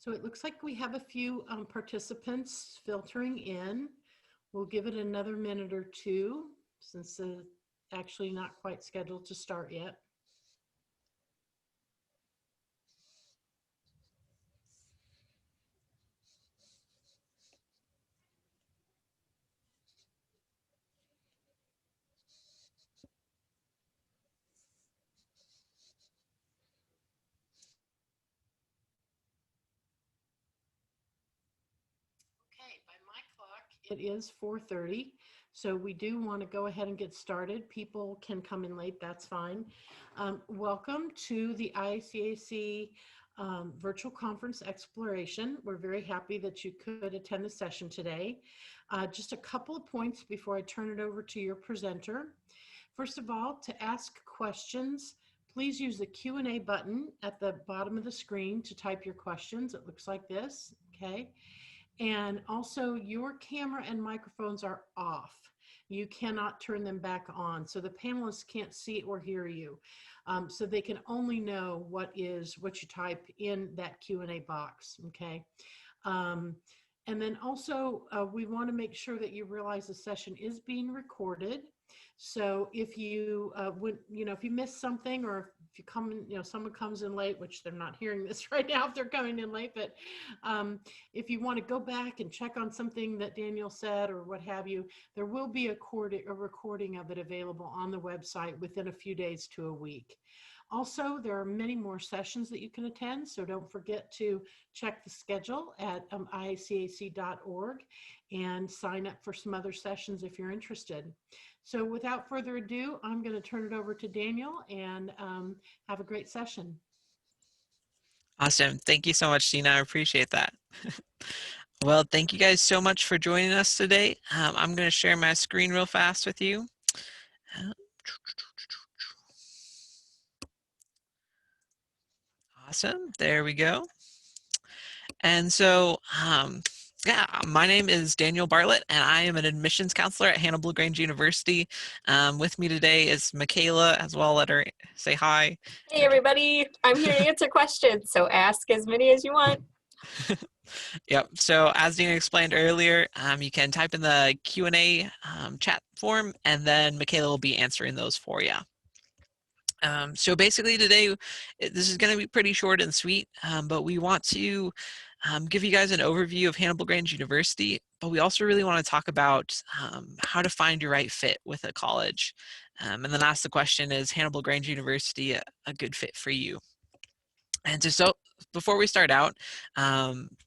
So it looks like we have a few participants filtering in. We'll give it another minute or two since it's actually not quite scheduled to start yet. Okay, by my clock, it is 4:30. So we do want to go ahead and get started. People can come in late, that's fine. Welcome to the IACAC Virtual Conference Exploration. We're very happy that you could attend the session today. Just a couple of points before I turn it over to your presenter. First of all, to ask questions, please use the Q&A button at the bottom of the screen to type your questions. It looks like this, okay? And also your camera and microphones are off. You cannot turn them back on. So the panelists can't see or hear you. So they can only know what you type in that Q&A box, okay? And then also we want to make sure that you realize the session is being recorded. So if you if you miss something, or if you come in, someone comes in late, which they're not hearing this right now if they're coming in late, but if you want to go back and check on something that Daniel said or what have you, there will be a recording of it available on the website within a few days to a week. Also, there are many more sessions that you can attend, so don't forget to check the schedule at iacac.org and sign up for some other sessions if you're interested. So without further ado, I'm going to turn it over to Daniel and have a great session. Awesome. Thank you so much, Gina. I appreciate that. Well, thank you guys so much for joining us today. I'm going to share my screen real fast with you. Awesome. There we go. And so, yeah, my name is Daniel Bartlett, and I am an admissions counselor at Hannibal-LaGrange University. With me today is Michaela as well. Let her say hi. Hey, everybody. I'm here to answer questions, so ask as many as you want. Yep. So as Dina explained earlier, you can type in the Q&A chat form, and then Michaela will be answering those for you. So basically today, this is going to be pretty short and sweet, but we want to give you guys an overview of Hannibal-LaGrange University, but we also really want to talk about how to find your right fit with a college. And then ask the question, is Hannibal-LaGrange University a good fit for you? And so before we start out,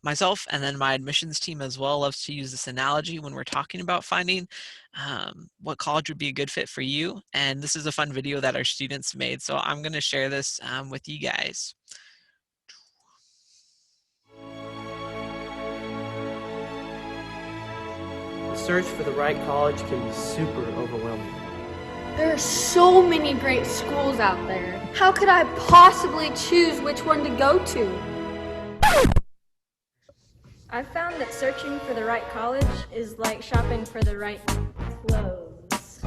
myself and then my admissions team as well loves to use this analogy when we're talking about finding what college would be a good fit for you. And this is a fun video that our students made, so I'm going to share this with you guys. The search for the right college can be super overwhelming. There are so many great schools out there. How could I possibly choose which one to go to? I found that searching for the right college is like shopping for the right clothes.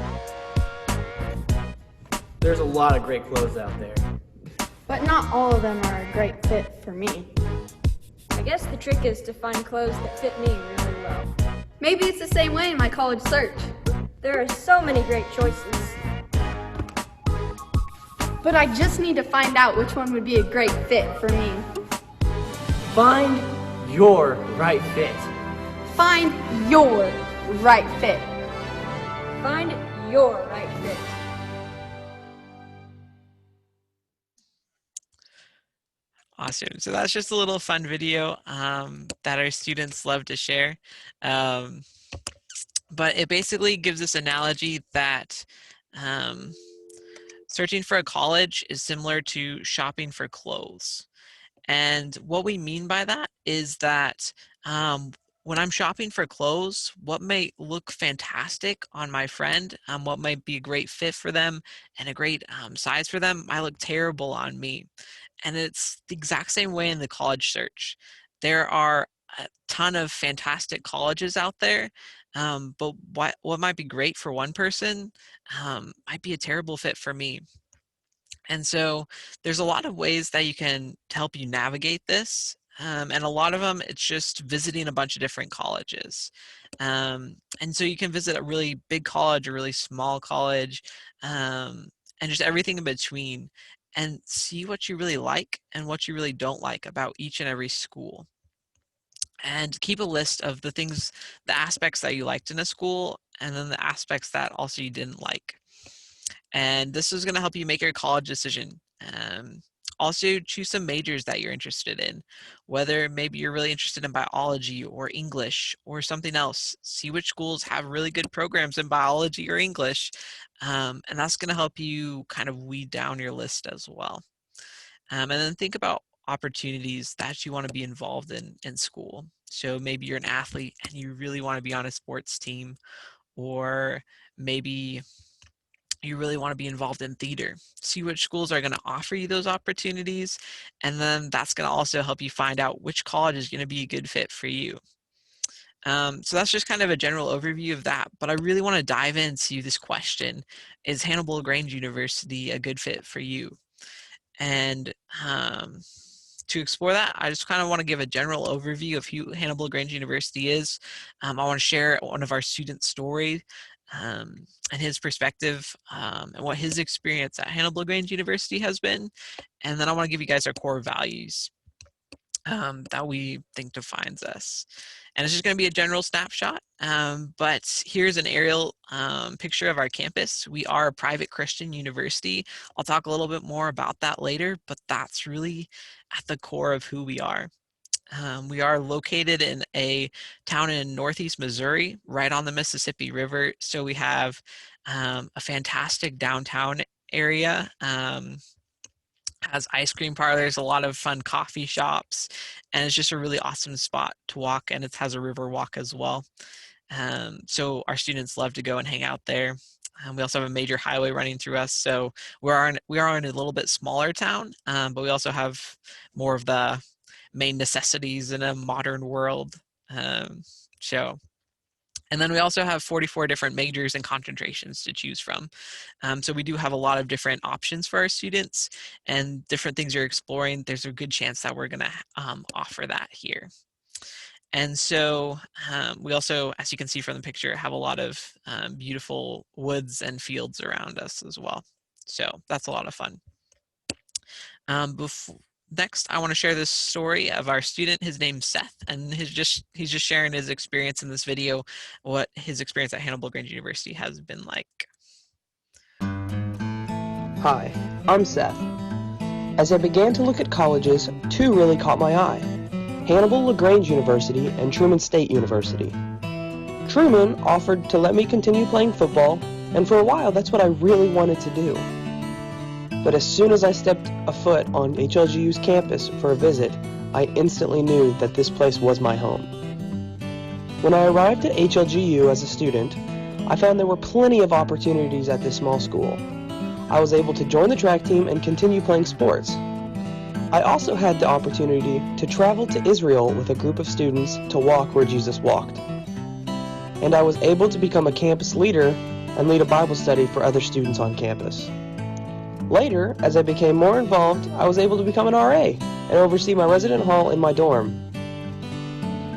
There's a lot of great clothes out there. But not all of them are a great fit for me. I guess the trick is to find clothes that fit me really well. Maybe it's the same way in my college search. There are so many great choices. But I just need to find out which one would be a great fit for me. Find your right fit. Find your right fit. Find your right fit. Awesome. So that's just a little fun video that our students love to share. But it basically gives this analogy that searching for a college is similar to shopping for clothes. And what we mean by that is that when I'm shopping for clothes, what may look fantastic on my friend, what might be a great fit for them and a great size for them, might look terrible on me. And it's the exact same way in the college search. There are a ton of fantastic colleges out there, but what might be great for one person might be a terrible fit for me. And so there's a lot of ways that you can help you navigate this. And a lot of them, it's just visiting a bunch of different colleges. And so you can visit a really big college, a really small college, and just everything in between, and see what you really like and what you really don't like about each and every school. And keep a list of the things, the aspects that you liked in a school, and then the aspects that also you didn't like. And this is going to help you make your college decision. Also, choose some majors that you're interested in, whether maybe you're really interested in biology or English or something else. See which schools have really good programs in biology or English, and that's going to help you kind of weed down your list as well. And then think about opportunities that you want to be involved in school. So maybe you're an athlete and you really want to be on a sports team, or maybe you really want to be involved in theater. See which schools are going to offer you those opportunities, and then that's going to also help you find out which college is going to be a good fit for you. So that's just kind of a general overview of that, but I really want to dive into this question: is Hannibal-LaGrange University a good fit for you? And to explore that, I just kind of want to give a general overview of who Hannibal-LaGrange University is. I want to share one of our students' story and his perspective and what his experience at Hannibal-LaGrange University has been. And then I want to give you guys our core values that we think defines us. And it's just going to be a general snapshot, but here's an aerial picture of our campus. We are a private Christian university. I'll talk a little bit more about that later, but that's really at the core of who we are. We are located in a town in northeast Missouri, right on the Mississippi River. So we have a fantastic downtown area. Has ice cream parlors, a lot of fun coffee shops, and it's just a really awesome spot to walk, and it has a river walk as well. So our students love to go and hang out there. We also have a major highway running through us, so we are in a little bit smaller town, but we also have more of the main necessities in a modern world. And then we also have 44 different majors and concentrations to choose from. So we do have a lot of different options for our students, and different things you're exploring. There's a good chance that we're going to offer that here. And so we also, as you can see from the picture, have a lot of beautiful woods and fields around us as well. So that's a lot of fun. Next, I want to share this story of our student. His name's Seth, and he's just sharing his experience in this video, what his experience at Hannibal-LaGrange University has been like. Hi, I'm Seth. As I began to look at colleges, two really caught my eye: Hannibal-LaGrange University and Truman State University. Truman offered to let me continue playing football, and for a while that's what I really wanted to do. But as soon as I stepped a foot on HLGU's campus for a visit, I instantly knew that this place was my home. When I arrived at HLGU as a student, I found there were plenty of opportunities at this small school. I was able to join the track team and continue playing sports. I also had the opportunity to travel to Israel with a group of students to walk where Jesus walked. And I was able to become a campus leader and lead a Bible study for other students on campus. Later, as I became more involved, I was able to become an RA and oversee my resident hall in my dorm.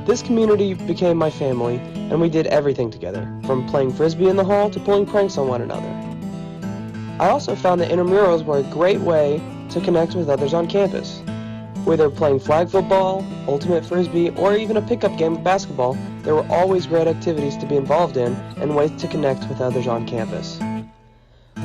This community became my family, and we did everything together, from playing frisbee in the hall to pulling pranks on one another. I also found that intramurals were a great way to connect with others on campus. Whether playing flag football, ultimate frisbee, or even a pickup game of basketball, there were always great activities to be involved in and ways to connect with others on campus.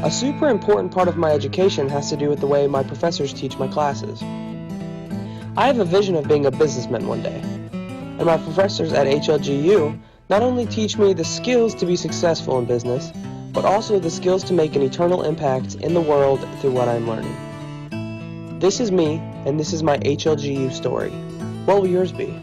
A super important part of my education has to do with the way my professors teach my classes. I have a vision of being a businessman one day, and my professors at HLGU not only teach me the skills to be successful in business, but also the skills to make an eternal impact in the world through what I'm learning. This is me, and this is my HLGU story. What will yours be?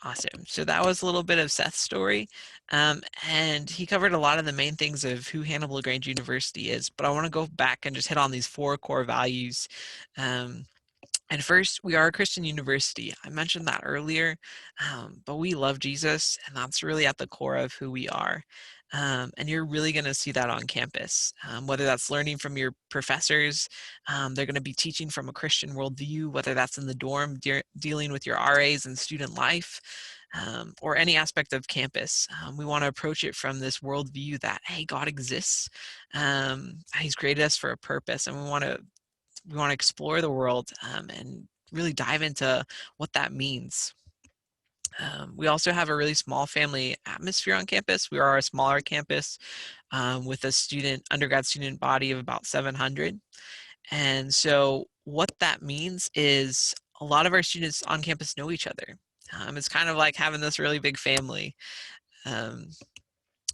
Awesome. So that was a little bit of Seth's story, and he covered a lot of the main things of who Hannibal-LaGrange University is, but I want to go back and just hit on these 4 core values And first, we are a Christian university. I mentioned that earlier, but we love Jesus, and that's really at the core of who we are. And you're really going to see that on campus, whether that's learning from your professors, they're going to be teaching from a Christian worldview, whether that's in the dorm, dealing with your RAs and student life, or any aspect of campus. We want to approach it from this worldview that, hey, God exists. He's created us for a purpose, and we want to explore the world and really dive into what that means. We also have a really small family atmosphere on campus. We are a smaller campus with a undergrad student body of about 700. And so what that means is a lot of our students on campus know each other. It's kind of like having this really big family. And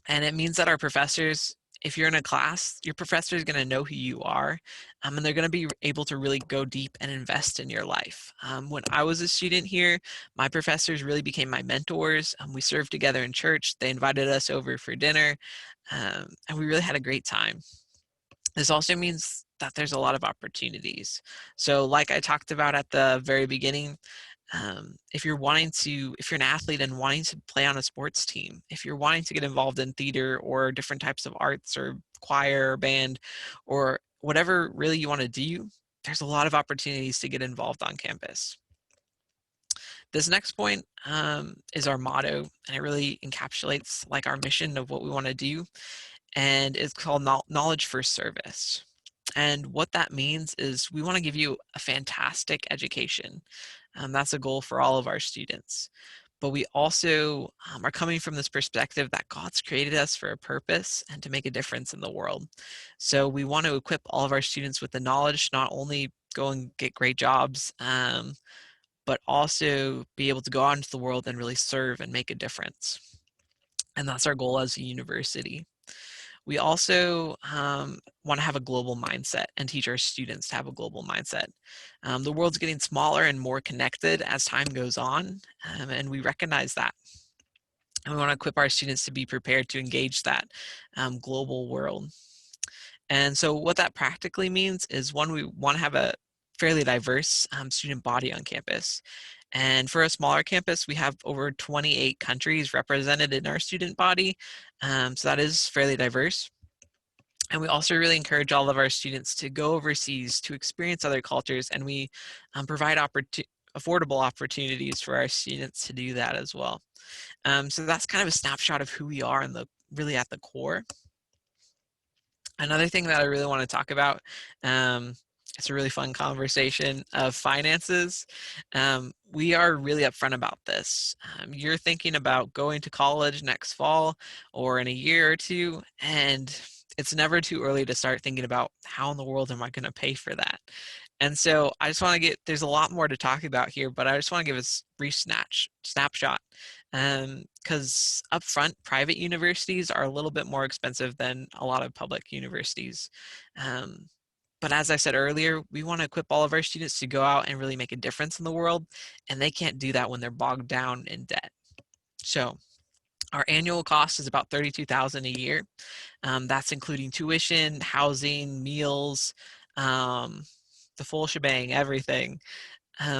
it means that our professors, if you're in a class, your professor is going to know who you are, and they're going to be able to really go deep and invest in your life. When I was a student here, my professors really became my mentors. We served together in church. They invited us over for dinner, and we really had a great time. This also means that there's a lot of opportunities. So like I talked about at the very beginning, if you're an athlete and wanting to play on a sports team, if you're wanting to get involved in theater or different types of arts or choir or band or whatever really you want to do, there's a lot of opportunities to get involved on campus. This next point is our motto, and it really encapsulates like our mission of what we want to do, and it's called Knowledge First Service. And what that means is we want to give you a fantastic education. That's a goal for all of our students. But we also are coming from this perspective that God's created us for a purpose and to make a difference in the world. So we want to equip all of our students with the knowledge, not only go and get great jobs, but also be able to go out into the world and really serve and make a difference. And that's our goal as a university. We also want to have a global mindset and teach our students to have a global mindset. The world's getting smaller and more connected as time goes on, and we recognize that. And we want to equip our students to be prepared to engage that global world. And so what that practically means is, one, we want to have a fairly diverse student body on campus. And for a smaller campus, we have over 28 countries represented in our student body. So that is fairly diverse. And we also really encourage all of our students to go overseas to experience other cultures, and we provide affordable opportunities for our students to do that as well. So that's kind of a snapshot of who we are and really at the core. Another thing that I really want to talk about, it's a really fun conversation of finances. We are really upfront about this. You're thinking about going to college next fall or in a year or two, and it's never too early to start thinking about how in the world am I going to pay for that. And so I just want to there's a lot more to talk about here, but I just want to give a brief snapshot. Because upfront, private universities are a little bit more expensive than a lot of public universities. But as I said earlier, we want to equip all of our students to go out and really make a difference in the world, and they can't do that when they're bogged down in debt. So our annual cost is about $32,000 a year. That's including tuition, housing, meals, the full shebang, everything.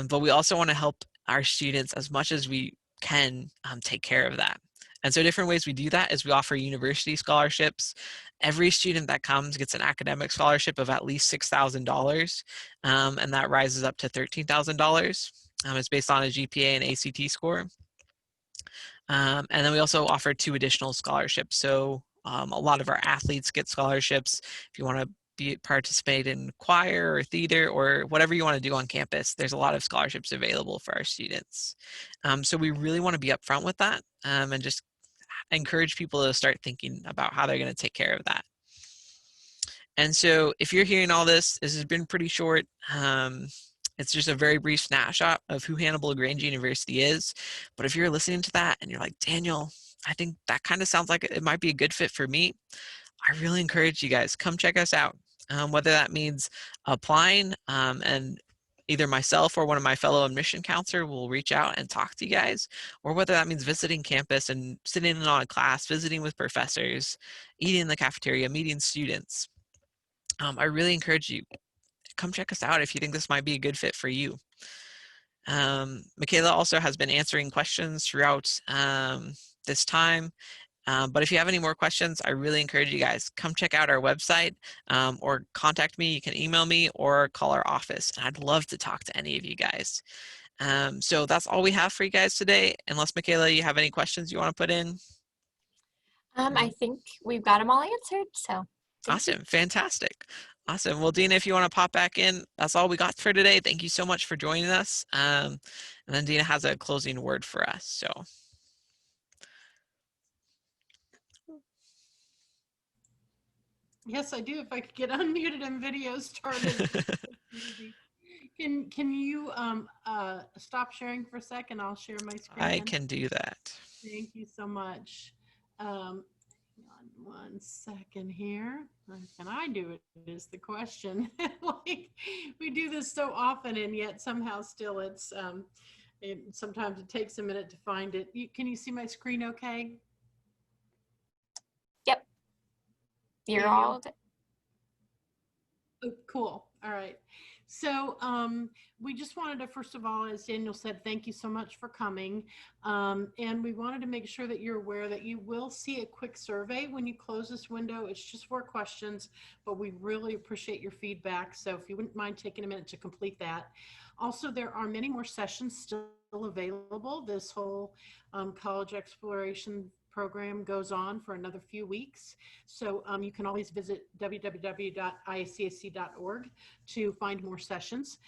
But we also want to help our students as much as we can take care of that. And so different ways we do that is we offer university scholarships. Every student that comes gets an academic scholarship of at least $6,000, and that rises up to $13,000. It's based on a GPA and ACT score. And then we also offer 2 additional scholarships. So a lot of our athletes get scholarships. If you want to participate in choir or theater or whatever you want to do on campus, there's a lot of scholarships available for our students. So we really want to be upfront with that and just encourage people to start thinking about how they're going to take care of that. And so if you're hearing all this has been pretty short. It's just a very brief snapshot of who Hannibal-LaGrange University is. But if you're listening to that and you're like, Daniel, I think that kind of sounds like it might be a good fit for me, I really encourage you guys, come check us out. Whether that means applying, and either myself or one of my fellow admission counselors will reach out and talk to you guys, or whether that means visiting campus and sitting in on a class, visiting with professors, eating in the cafeteria, meeting students. I really encourage you, come check us out if you think this might be a good fit for you. Michaela also has been answering questions throughout this time. But if you have any more questions, I really encourage you guys, come check out our website or contact me. You can email me or call our office. And I'd love to talk to any of you guys. So that's all we have for you guys today. Unless, Michaela, you have any questions you want to put in? I think we've got them all answered, so. thank you. Awesome. Fantastic. Awesome. Well, Dina, if you want to pop back in, that's all we got for today. Thank you so much for joining us. And then Dina has a closing word for us. So. Yes, I do. If I could get unmuted and video started. Can you stop sharing for a second? I'll share my screen. I can do that. Thank you so much. Hang on one second here. How can I do it is the question. Like, we do this so often, and yet somehow still it's sometimes it takes a minute to find it. Can you see my screen okay? Yep. You're Daniel? all. Oh, cool. All right. So we just wanted to, first of all, as Daniel said, thank you so much for coming. And we wanted to make sure that you're aware that you will see a quick survey when you close this window. It's just 4 questions, but we really appreciate your feedback. So if you wouldn't mind taking a minute to complete that. Also, there are many more sessions still available. This whole college exploration program goes on for another few weeks. So you can always visit www.iacac.org to find more sessions.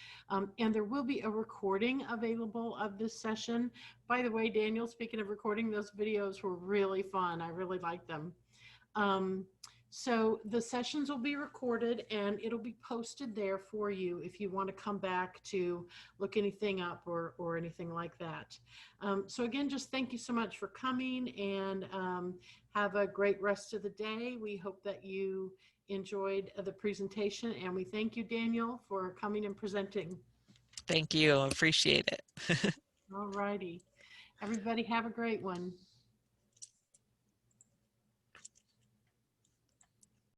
And there will be a recording available of this session. By the way, Daniel, speaking of recording, those videos were really fun. I really liked them. So the sessions will be recorded and it'll be posted there for you if you want to come back to look anything up or anything like that. So again, just thank you so much for coming, and have a great rest of the day. We hope that you enjoyed the presentation, and we thank you, Daniel, for coming and presenting. Thank you. Appreciate it. All righty. Everybody have a great one.